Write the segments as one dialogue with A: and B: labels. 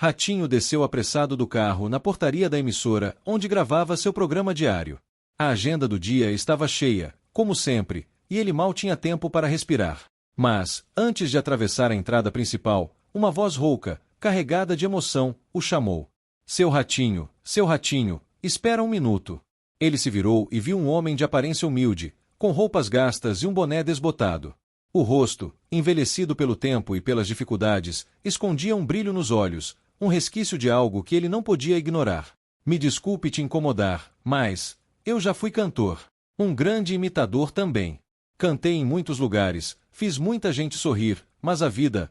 A: Ratinho desceu apressado do carro na portaria da emissora, onde gravava seu programa diário. A agenda do dia estava cheia, como sempre, e ele mal tinha tempo para respirar. Mas, antes de atravessar a entrada principal, uma voz rouca, carregada de emoção, o chamou. Seu Ratinho, espera um minuto. Ele se virou e viu um homem de aparência humilde, com roupas gastas e um boné desbotado. O rosto, envelhecido pelo tempo e pelas dificuldades, escondia um brilho nos olhos, um resquício de algo que ele não podia ignorar. Me desculpe te incomodar, mas eu já fui cantor. Um grande imitador também. Cantei em muitos lugares, fiz muita gente sorrir, mas a vida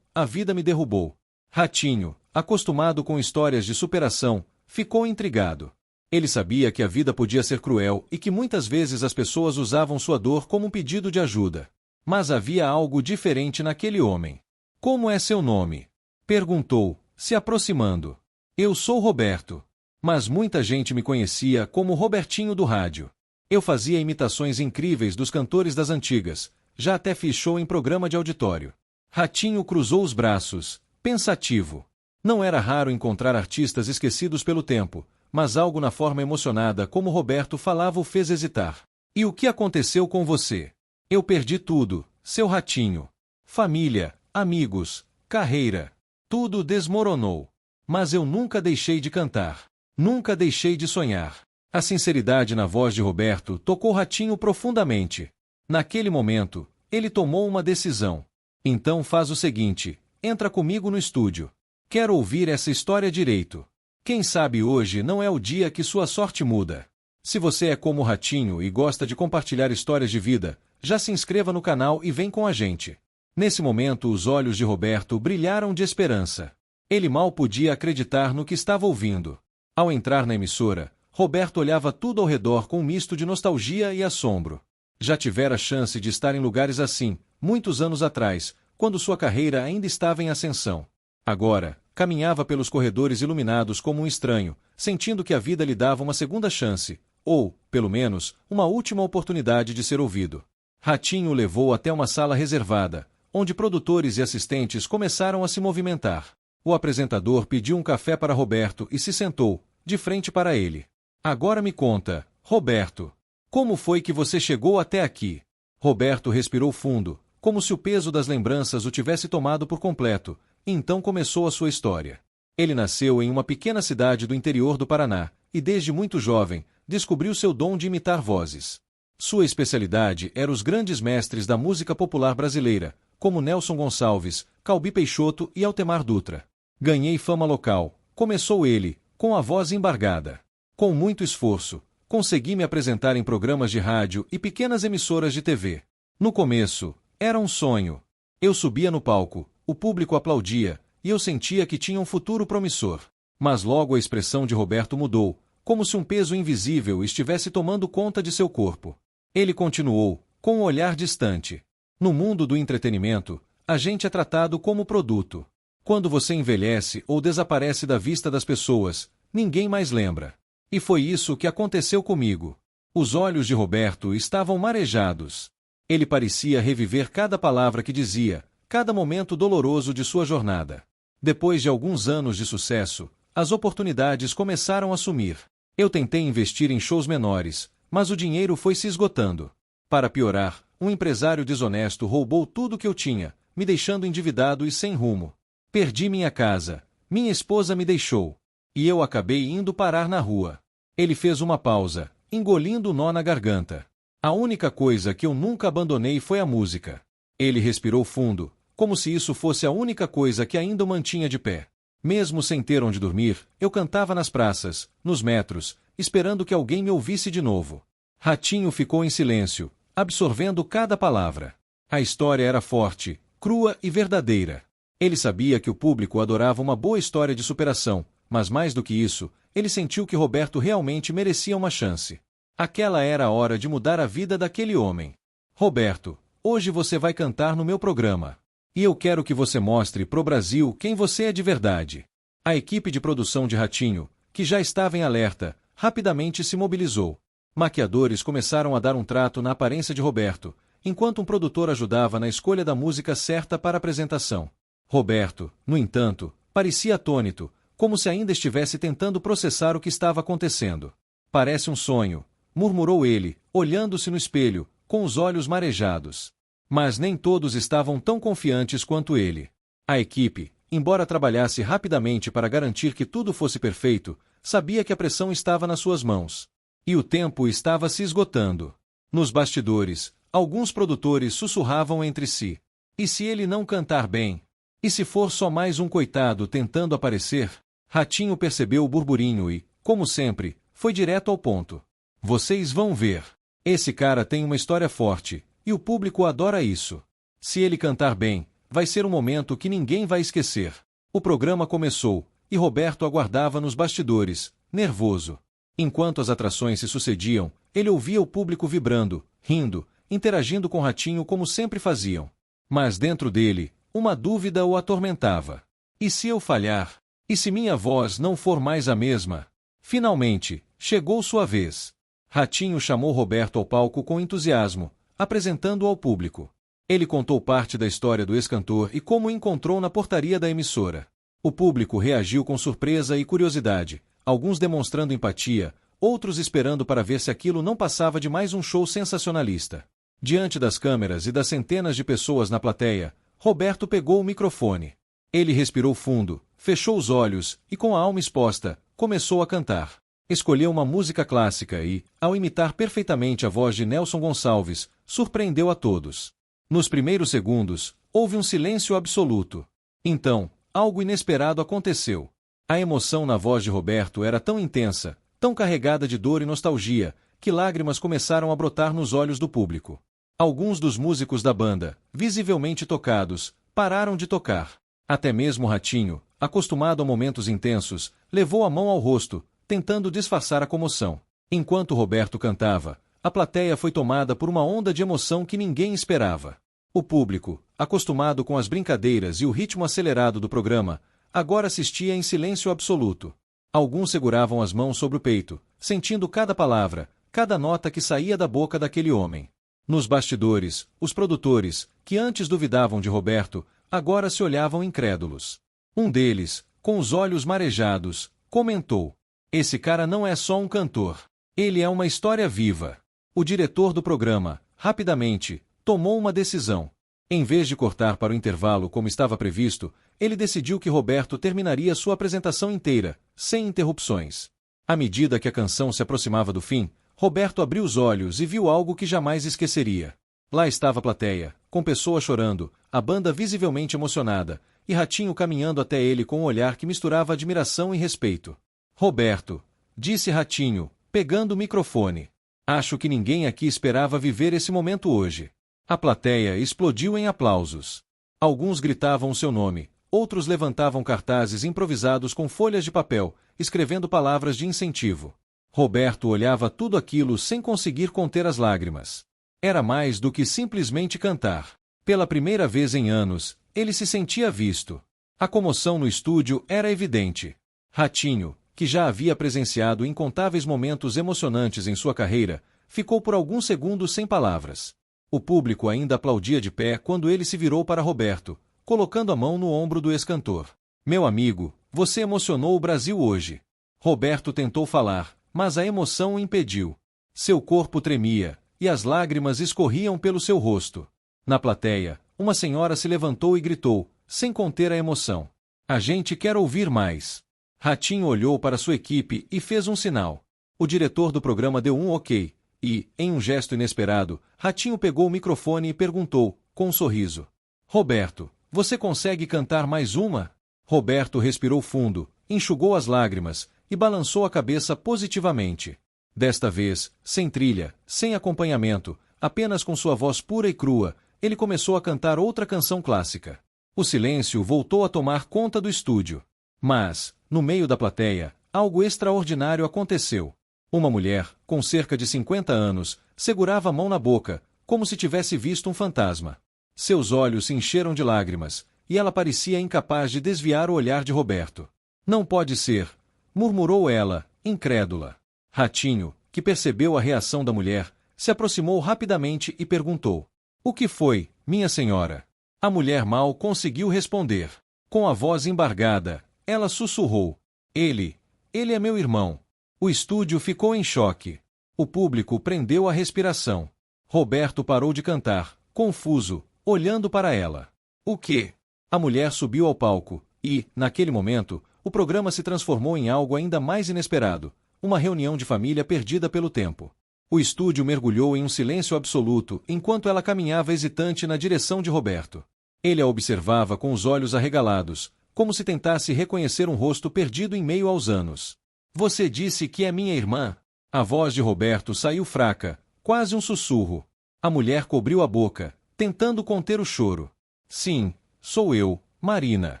A: me derrubou. Ratinho, acostumado com histórias de superação, ficou intrigado. Ele sabia que a vida podia ser cruel e que muitas vezes as pessoas usavam sua dor como um pedido de ajuda. Mas havia algo diferente naquele homem. Como é seu nome? Perguntou, se aproximando. Eu sou Roberto. Mas muita gente me conhecia como Robertinho do rádio. Eu fazia imitações incríveis dos cantores das antigas, já até fiz show em programa de auditório. Ratinho cruzou os braços, pensativo. Não era raro encontrar artistas esquecidos pelo tempo, mas algo na forma emocionada como Roberto falava o fez hesitar. E o que aconteceu com você? Eu perdi tudo, seu Ratinho. Família, amigos, carreira. Tudo desmoronou. Mas eu nunca deixei de cantar. Nunca deixei de sonhar. A sinceridade na voz de Roberto tocou Ratinho profundamente. Naquele momento, ele tomou uma decisão. Então faz o seguinte, entra comigo no estúdio. Quero ouvir essa história direito. Quem sabe hoje não é o dia que sua sorte muda. Se você é como o Ratinho e gosta de compartilhar histórias de vida, já se inscreva no canal e vem com a gente. Nesse momento os olhos de Roberto brilharam de esperança. Ele mal podia acreditar no que estava ouvindo. Ao entrar na emissora, Roberto olhava tudo ao redor com um misto de nostalgia e assombro. Já tivera chance de estar em lugares assim, muitos anos atrás, quando sua carreira ainda estava em ascensão. Agora, caminhava pelos corredores iluminados como um estranho, sentindo que a vida lhe dava uma segunda chance, ou, pelo menos, uma última oportunidade de ser ouvido. Ratinho o levou até uma sala reservada, onde produtores e assistentes começaram a se movimentar. O apresentador pediu um café para Roberto e se sentou, de frente para ele. Agora me conta, Roberto, como foi que você chegou até aqui? Roberto respirou fundo, como se o peso das lembranças o tivesse tomado por completo, e então começou a sua história. Ele nasceu em uma pequena cidade do interior do Paraná, e desde muito jovem, descobriu seu dom de imitar vozes. Sua especialidade era os grandes mestres da música popular brasileira, como Nelson Gonçalves, Calbi Peixoto e Altemar Dutra. Ganhei fama local, começou ele, com a voz embargada. Com muito esforço, consegui me apresentar em programas de rádio e pequenas emissoras de TV. No começo, era um sonho. Eu subia no palco, o público aplaudia, e eu sentia que tinha um futuro promissor. Mas logo a expressão de Roberto mudou, como se um peso invisível estivesse tomando conta de seu corpo. Ele continuou, com um olhar distante. No mundo do entretenimento, a gente é tratado como produto. Quando você envelhece ou desaparece da vista das pessoas, ninguém mais lembra. E foi isso que aconteceu comigo. Os olhos de Roberto estavam marejados. Ele parecia reviver cada palavra que dizia, cada momento doloroso de sua jornada. Depois de alguns anos de sucesso, as oportunidades começaram a sumir. Eu tentei investir em shows menores, mas o dinheiro foi se esgotando. Para piorar, um empresário desonesto roubou tudo que eu tinha, me deixando endividado e sem rumo. Perdi minha casa, minha esposa me deixou. E eu acabei indo parar na rua. Ele fez uma pausa, engolindo o nó na garganta. A única coisa que eu nunca abandonei foi a música. Ele respirou fundo, como se isso fosse a única coisa que ainda o mantinha de pé. Mesmo sem ter onde dormir, eu cantava nas praças, nos metros, esperando que alguém me ouvisse de novo. Ratinho ficou em silêncio, absorvendo cada palavra. A história era forte, crua e verdadeira. Ele sabia que o público adorava uma boa história de superação, mas mais do que isso, ele sentiu que Roberto realmente merecia uma chance. Aquela era a hora de mudar a vida daquele homem. Roberto, hoje você vai cantar no meu programa. E eu quero que você mostre pro Brasil quem você é de verdade. A equipe de produção de Ratinho, que já estava em alerta, rapidamente se mobilizou. Maquiadores começaram a dar um trato na aparência de Roberto, enquanto um produtor ajudava na escolha da música certa para a apresentação. Roberto, no entanto, Parecia atônito, como se ainda estivesse tentando processar o que estava acontecendo. Parece um sonho, murmurou ele, olhando-se no espelho, com os olhos marejados. Mas nem todos estavam tão confiantes quanto ele. A equipe, embora trabalhasse rapidamente para garantir que tudo fosse perfeito, sabia que a pressão estava nas suas mãos. E o tempo estava se esgotando. Nos bastidores, alguns produtores sussurravam entre si. E se ele não cantar bem? E se for só mais um coitado tentando aparecer? Ratinho percebeu o burburinho e, como sempre, foi direto ao ponto. Vocês vão ver. Esse cara tem uma história forte, e o público adora isso. Se ele cantar bem, vai ser um momento que ninguém vai esquecer. O programa começou, e Roberto aguardava nos bastidores, nervoso. Enquanto as atrações se sucediam, ele ouvia o público vibrando, rindo, interagindo com Ratinho como sempre faziam. Mas dentro dele, uma dúvida o atormentava. E se eu falhar? E se minha voz não for mais a mesma? Finalmente, chegou sua vez. Ratinho chamou Roberto ao palco com entusiasmo, apresentando-o ao público. Ele contou parte da história do ex-cantor e como o encontrou na portaria da emissora. O público reagiu com surpresa e curiosidade, alguns demonstrando empatia, outros esperando para ver se aquilo não passava de mais um show sensacionalista. Diante das câmeras e das centenas de pessoas na plateia, Roberto pegou o microfone. Ele respirou fundo, fechou os olhos e, com a alma exposta, começou a cantar. Escolheu uma música clássica e, ao imitar perfeitamente a voz de Nelson Gonçalves, surpreendeu a todos. Nos primeiros segundos, houve um silêncio absoluto. Então, algo inesperado aconteceu. A emoção na voz de Roberto era tão intensa, tão carregada de dor e nostalgia, que lágrimas começaram a brotar nos olhos do público. Alguns dos músicos da banda, visivelmente tocados, pararam de tocar. Até mesmo Ratinho, acostumado a momentos intensos, levou a mão ao rosto, tentando disfarçar a comoção. Enquanto Roberto cantava, a plateia foi tomada por uma onda de emoção que ninguém esperava. O público, acostumado com as brincadeiras e o ritmo acelerado do programa, agora assistia em silêncio absoluto. Alguns seguravam as mãos sobre o peito, sentindo cada palavra, cada nota que saía da boca daquele homem. Nos bastidores, os produtores, que antes duvidavam de Roberto, agora se olhavam incrédulos. Um deles, com os olhos marejados, comentou: "Esse cara não é só um cantor. Ele é uma história viva." O diretor do programa, rapidamente, tomou uma decisão. Em vez de cortar para o intervalo como estava previsto, ele decidiu que Roberto terminaria sua apresentação inteira, sem interrupções. À medida que a canção se aproximava do fim, Roberto abriu os olhos e viu algo que jamais esqueceria. Lá estava a plateia, com pessoas chorando, a banda visivelmente emocionada, e Ratinho caminhando até ele com um olhar que misturava admiração e respeito. "Roberto", disse Ratinho, pegando o microfone. "Acho que ninguém aqui esperava viver esse momento hoje." A plateia explodiu em aplausos. Alguns gritavam o seu nome, outros levantavam cartazes improvisados com folhas de papel, escrevendo palavras de incentivo. Roberto olhava tudo aquilo sem conseguir conter as lágrimas. Era mais do que simplesmente cantar. Pela primeira vez em anos, ele se sentia visto. A comoção no estúdio era evidente. Ratinho, que já havia presenciado incontáveis momentos emocionantes em sua carreira, ficou por alguns segundos sem palavras. O público ainda aplaudia de pé quando ele se virou para Roberto, colocando a mão no ombro do ex-cantor. "Meu amigo, você emocionou o Brasil hoje." Roberto tentou falar, mas a emoção o impediu. Seu corpo tremia, e as lágrimas escorriam pelo seu rosto. Na plateia, uma senhora se levantou e gritou, sem conter a emoção: "A gente quer ouvir mais." Ratinho olhou para sua equipe e fez um sinal. O diretor do programa deu um ok, e, em um gesto inesperado, Ratinho pegou o microfone e perguntou, com um sorriso: "Roberto, você consegue cantar mais uma?" Roberto respirou fundo, enxugou as lágrimas e balançou a cabeça positivamente. Desta vez, sem trilha, sem acompanhamento, apenas com sua voz pura e crua, ele começou a cantar outra canção clássica. O silêncio voltou a tomar conta do estúdio. Mas, no meio da plateia, algo extraordinário aconteceu. Uma mulher, com cerca de 50 anos, segurava a mão na boca, como se tivesse visto um fantasma. Seus olhos se encheram de lágrimas, e ela parecia incapaz de desviar o olhar de Roberto. "Não pode ser", murmurou ela, incrédula. Ratinho, que percebeu a reação da mulher, se aproximou rapidamente e perguntou: "O que foi, minha senhora?" A mulher mal conseguiu responder. Com a voz embargada, ela sussurrou: Ele é meu irmão. O estúdio ficou em choque. O público prendeu a respiração. Roberto parou de cantar, confuso, olhando para ela. O quê? A mulher subiu ao palco e, naquele momento, o programa se transformou em algo ainda mais inesperado, uma reunião de família perdida pelo tempo. O estúdio mergulhou em um silêncio absoluto enquanto ela caminhava hesitante na direção de Roberto. Ele a observava com os olhos arregalados, como se tentasse reconhecer um rosto perdido em meio aos anos. Você disse que é minha irmã? A voz de Roberto saiu fraca, quase um sussurro. A mulher cobriu a boca, tentando conter o choro. Sim, sou eu, Marina.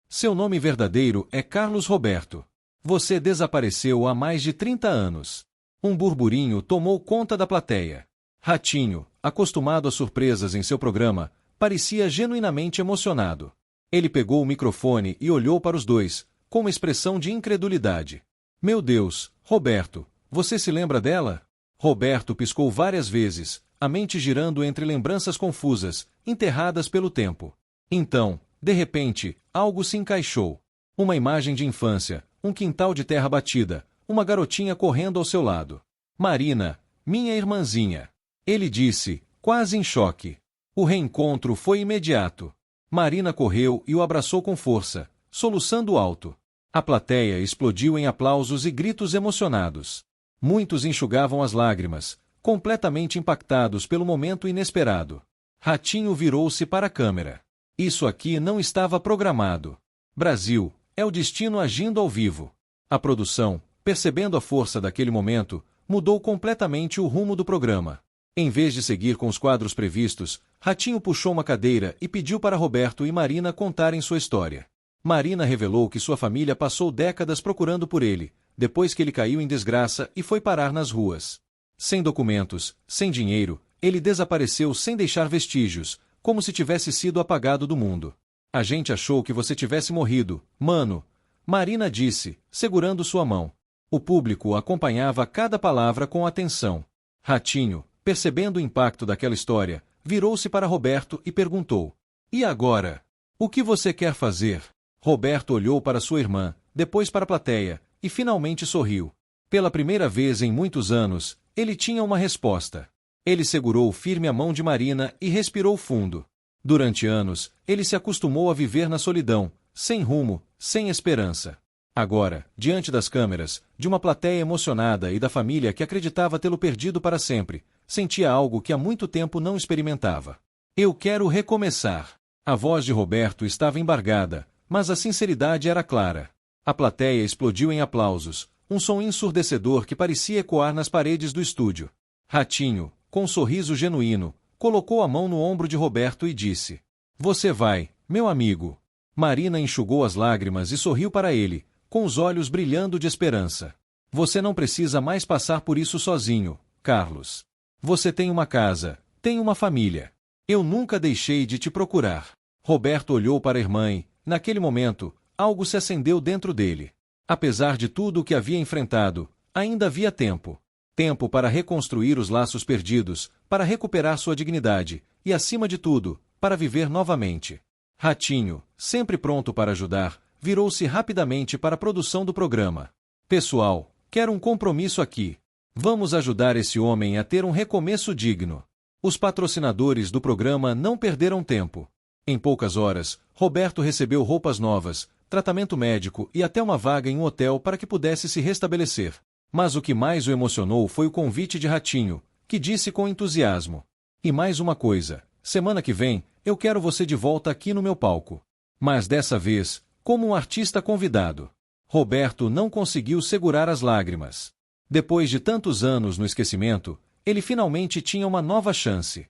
A: Seu nome verdadeiro é Carlos Roberto. Você desapareceu há mais de 30 anos. Um burburinho tomou conta da plateia. Ratinho, acostumado a surpresas em seu programa, parecia genuinamente emocionado. Ele pegou o microfone e olhou para os dois, com uma expressão de incredulidade. Meu Deus, Roberto, você se lembra dela? Roberto piscou várias vezes, a mente girando entre lembranças confusas, enterradas pelo tempo. Então, de repente, algo se encaixou. Uma imagem de infância, um quintal de terra batida, uma garotinha correndo ao seu lado. Marina, minha irmãzinha. Ele disse, quase em choque. O reencontro foi imediato. Marina correu e o abraçou com força, soluçando alto. A plateia explodiu em aplausos e gritos emocionados. Muitos enxugavam as lágrimas, completamente impactados pelo momento inesperado. Ratinho virou-se para a câmera. Isso aqui não estava programado. Brasil, é o destino agindo ao vivo. A produção, percebendo a força daquele momento, mudou completamente o rumo do programa. Em vez de seguir com os quadros previstos, Ratinho puxou uma cadeira e pediu para Roberto e Marina contarem sua história. Marina revelou que sua família passou décadas procurando por ele, depois que ele caiu em desgraça e foi parar nas ruas. Sem documentos, sem dinheiro, ele desapareceu sem deixar vestígios, como se tivesse sido apagado do mundo. A gente achou que você tivesse morrido, mano, Marina disse, segurando sua mão. O público acompanhava cada palavra com atenção. Ratinho, percebendo o impacto daquela história, virou-se para Roberto e perguntou: E agora? O que você quer fazer? Roberto olhou para sua irmã, depois para a plateia, e finalmente sorriu. Pela primeira vez em muitos anos, ele tinha uma resposta. Ele segurou firme a mão de Marina e respirou fundo. Durante anos, ele se acostumou a viver na solidão, sem rumo, sem esperança. Agora, diante das câmeras, de uma plateia emocionada e da família que acreditava tê-lo perdido para sempre, sentia algo que há muito tempo não experimentava. Eu quero recomeçar. A voz de Roberto estava embargada, mas a sinceridade era clara. A plateia explodiu em aplausos, um som ensurdecedor que parecia ecoar nas paredes do estúdio. Ratinho, com um sorriso genuíno, colocou a mão no ombro de Roberto e disse: Você vai, meu amigo. Marina enxugou as lágrimas e sorriu para ele, com os olhos brilhando de esperança. Você não precisa mais passar por isso sozinho, Carlos. Você tem uma casa, tem uma família. Eu nunca deixei de te procurar. Roberto olhou para a irmã e, naquele momento, algo se acendeu dentro dele. Apesar de tudo o que havia enfrentado, ainda havia tempo. Tempo para reconstruir os laços perdidos, para recuperar sua dignidade e, acima de tudo, para viver novamente. Ratinho, sempre pronto para ajudar, virou-se rapidamente para a produção do programa. Pessoal, quero um compromisso aqui. Vamos ajudar esse homem a ter um recomeço digno. Os patrocinadores do programa não perderam tempo. Em poucas horas, Roberto recebeu roupas novas, tratamento médico e até uma vaga em um hotel para que pudesse se restabelecer. Mas o que mais o emocionou foi o convite de Ratinho, que disse com entusiasmo: E mais uma coisa, semana que vem, eu quero você de volta aqui no meu palco. Mas dessa vez, como um artista convidado. Roberto não conseguiu segurar as lágrimas. Depois de tantos anos no esquecimento, ele finalmente tinha uma nova chance.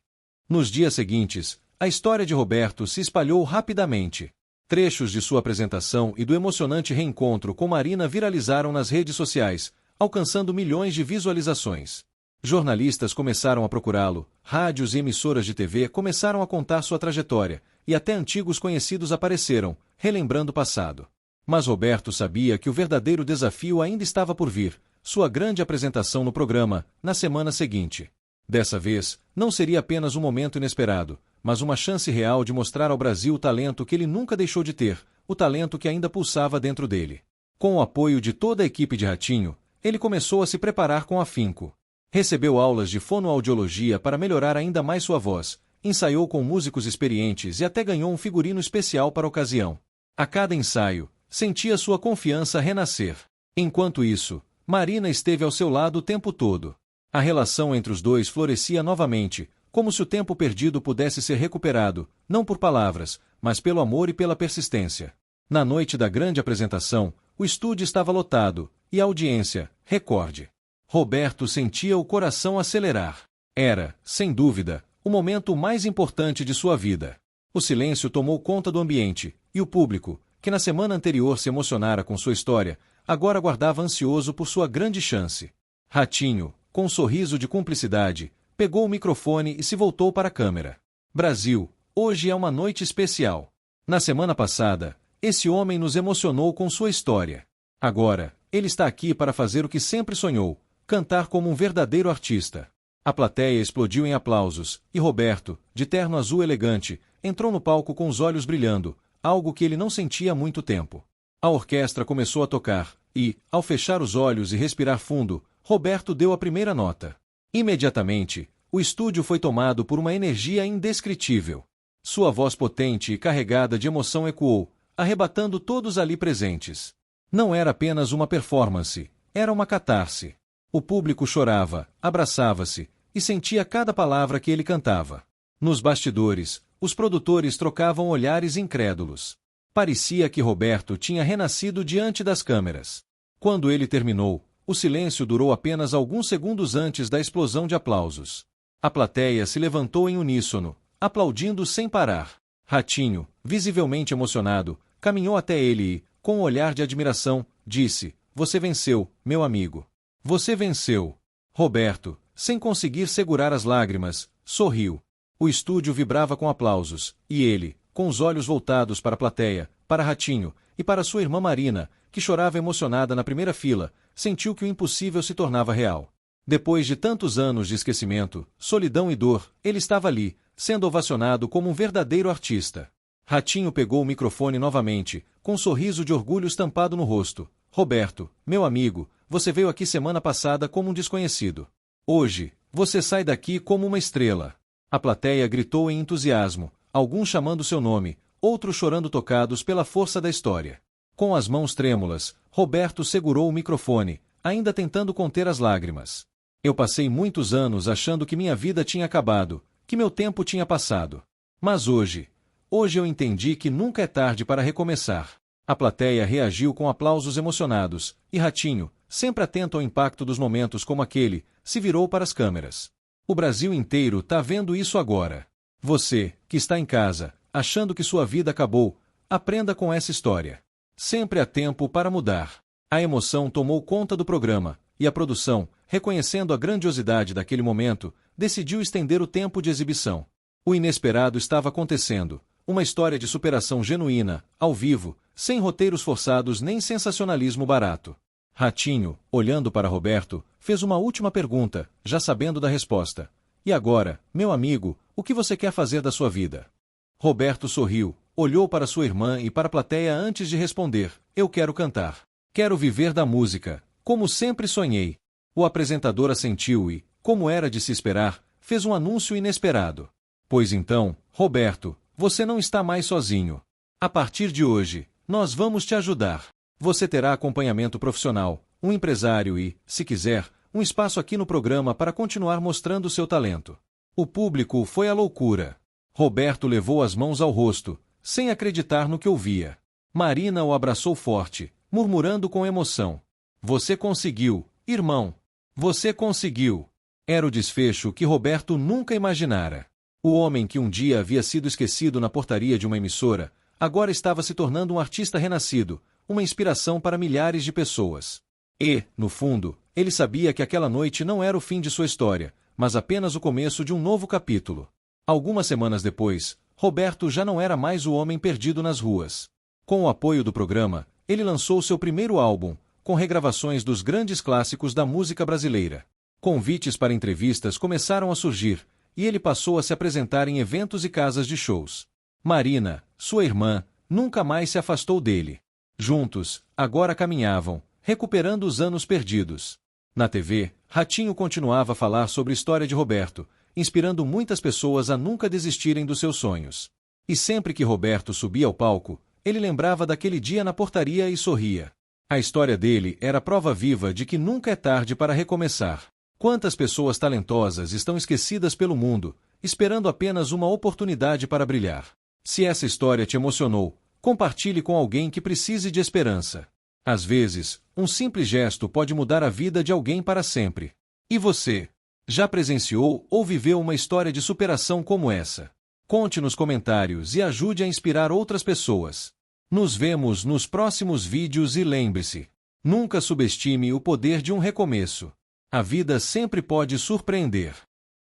A: Nos dias seguintes, a história de Roberto se espalhou rapidamente. Trechos de sua apresentação e do emocionante reencontro com Marina viralizaram nas redes sociais, alcançando milhões de visualizações. Jornalistas começaram a procurá-lo, rádios e emissoras de TV começaram a contar sua trajetória, e até antigos conhecidos apareceram, relembrando o passado. Mas Roberto sabia que o verdadeiro desafio ainda estava por vir, sua grande apresentação no programa, na semana seguinte. Dessa vez, não seria apenas um momento inesperado, mas uma chance real de mostrar ao Brasil o talento que ele nunca deixou de ter, o talento que ainda pulsava dentro dele. Com o apoio de toda a equipe de Ratinho, ele começou a se preparar com afinco. Recebeu aulas de fonoaudiologia para melhorar ainda mais sua voz, ensaiou com músicos experientes e até ganhou um figurino especial para a ocasião. A cada ensaio, sentia sua confiança renascer. Enquanto isso, Marina esteve ao seu lado o tempo todo. A relação entre os dois florescia novamente, como se o tempo perdido pudesse ser recuperado, não por palavras, mas pelo amor e pela persistência. Na noite da grande apresentação, o estúdio estava lotado, e a audiência, recorde. Roberto sentia o coração acelerar. Era, sem dúvida, o momento mais importante de sua vida. O silêncio tomou conta do ambiente, e o público, que na semana anterior se emocionara com sua história, agora aguardava ansioso por sua grande chance. Ratinho, com um sorriso de cumplicidade, pegou o microfone e se voltou para a câmera. Brasil, hoje é uma noite especial. Na semana passada, esse homem nos emocionou com sua história. Agora, ele está aqui para fazer o que sempre sonhou, cantar como um verdadeiro artista. A plateia explodiu em aplausos, e Roberto, de terno azul elegante, entrou no palco com os olhos brilhando, algo que ele não sentia há muito tempo. A orquestra começou a tocar, e, ao fechar os olhos e respirar fundo, Roberto deu a primeira nota. Imediatamente, o estúdio foi tomado por uma energia indescritível. Sua voz potente e carregada de emoção ecoou, arrebatando todos ali presentes. Não era apenas uma performance, era uma catarse. O público chorava, abraçava-se, e sentia cada palavra que ele cantava. Nos bastidores, os produtores trocavam olhares incrédulos. Parecia que Roberto tinha renascido diante das câmeras. Quando ele terminou, o silêncio durou apenas alguns segundos antes da explosão de aplausos. A plateia se levantou em uníssono, aplaudindo sem parar. Ratinho, visivelmente emocionado, caminhou até ele e, com um olhar de admiração, disse: "Você venceu, meu amigo. Você venceu." Roberto, sem conseguir segurar as lágrimas, sorriu. O estúdio vibrava com aplausos, e ele, com os olhos voltados para a plateia, para Ratinho e para sua irmã Marina, que chorava emocionada na primeira fila, sentiu que o impossível se tornava real. Depois de tantos anos de esquecimento, solidão e dor, ele estava ali, sendo ovacionado como um verdadeiro artista. Ratinho pegou o microfone novamente, com um sorriso de orgulho estampado no rosto. "Roberto, meu amigo, você veio aqui semana passada como um desconhecido. Hoje, você sai daqui como uma estrela." A plateia gritou em entusiasmo, alguns chamando seu nome, outros chorando tocados pela força da história. Com as mãos trêmulas, Roberto segurou o microfone, ainda tentando conter as lágrimas. "Eu passei muitos anos achando que minha vida tinha acabado, que meu tempo tinha passado. Mas hoje eu entendi que nunca é tarde para recomeçar." A plateia reagiu com aplausos emocionados, e Ratinho, sempre atento ao impacto dos momentos como aquele, se virou para as câmeras. "O Brasil inteiro tá vendo isso agora. Você, que está em casa, achando que sua vida acabou, aprenda com essa história. Sempre há tempo para mudar." A emoção tomou conta do programa, e a produção, reconhecendo a grandiosidade daquele momento, decidiu estender o tempo de exibição. O inesperado estava acontecendo. Uma história de superação genuína, ao vivo, sem roteiros forçados nem sensacionalismo barato. Ratinho, olhando para Roberto, fez uma última pergunta, já sabendo da resposta. "E agora, meu amigo, o que você quer fazer da sua vida?" Roberto sorriu, olhou para sua irmã e para a plateia antes de responder: "Eu quero cantar. Quero viver da música, como sempre sonhei." O apresentador assentiu e, como era de se esperar, fez um anúncio inesperado. "Pois então, Roberto, você não está mais sozinho. A partir de hoje, nós vamos te ajudar. Você terá acompanhamento profissional, um empresário e, se quiser, um espaço aqui no programa para continuar mostrando seu talento." O público foi à loucura. Roberto levou as mãos ao rosto, sem acreditar no que ouvia. Marina o abraçou forte, murmurando com emoção: "Você conseguiu, irmão. Você conseguiu." Era o desfecho que Roberto nunca imaginara. O homem que um dia havia sido esquecido na portaria de uma emissora, agora estava se tornando um artista renascido, uma inspiração para milhares de pessoas. E, no fundo, ele sabia que aquela noite não era o fim de sua história, mas apenas o começo de um novo capítulo. Algumas semanas depois, Roberto já não era mais o homem perdido nas ruas. Com o apoio do programa, ele lançou seu primeiro álbum, com regravações dos grandes clássicos da música brasileira. Convites para entrevistas começaram a surgir, e ele passou a se apresentar em eventos e casas de shows. Marina, sua irmã, nunca mais se afastou dele. Juntos, agora caminhavam, recuperando os anos perdidos. Na TV, Ratinho continuava a falar sobre a história de Roberto, inspirando muitas pessoas a nunca desistirem dos seus sonhos. E sempre que Roberto subia ao palco, ele lembrava daquele dia na portaria e sorria. A história dele era prova viva de que nunca é tarde para recomeçar. Quantas pessoas talentosas estão esquecidas pelo mundo, esperando apenas uma oportunidade para brilhar? Se essa história te emocionou, compartilhe com alguém que precise de esperança. Às vezes, um simples gesto pode mudar a vida de alguém para sempre. E você? Já presenciou ou viveu uma história de superação como essa? Conte nos comentários e ajude a inspirar outras pessoas. Nos vemos nos próximos vídeos e lembre-se: nunca subestime o poder de um recomeço. A vida sempre pode surpreender.